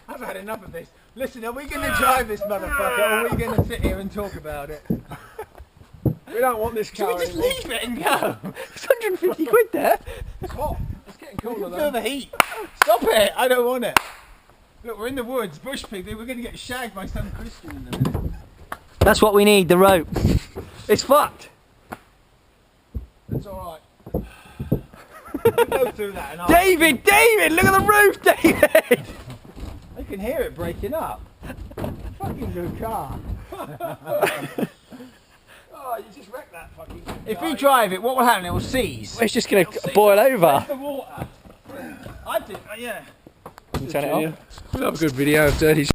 I've had enough of this. Listen, are we going to drive this motherfucker, or are we going to sit here and talk about it? We don't want this car. Should we just leave it and go? It's 150 quid there. It's hot. It's getting cooler though. Feel the heat. Stop it! I don't want it. Look, we're in the woods, bush pig. We're going to get shagged by some Christian in a minute. That's what we need, the rope. It's fucked. It's alright. We'll go through that and David, look at the roof, David! I can hear it breaking up. Fucking good car. Oh, you just wrecked that fucking car. If we drive it, what will happen? It will seize. It's just going to boil over. Where's the water? I did, yeah. Turn it off. We'll have a good video of dirty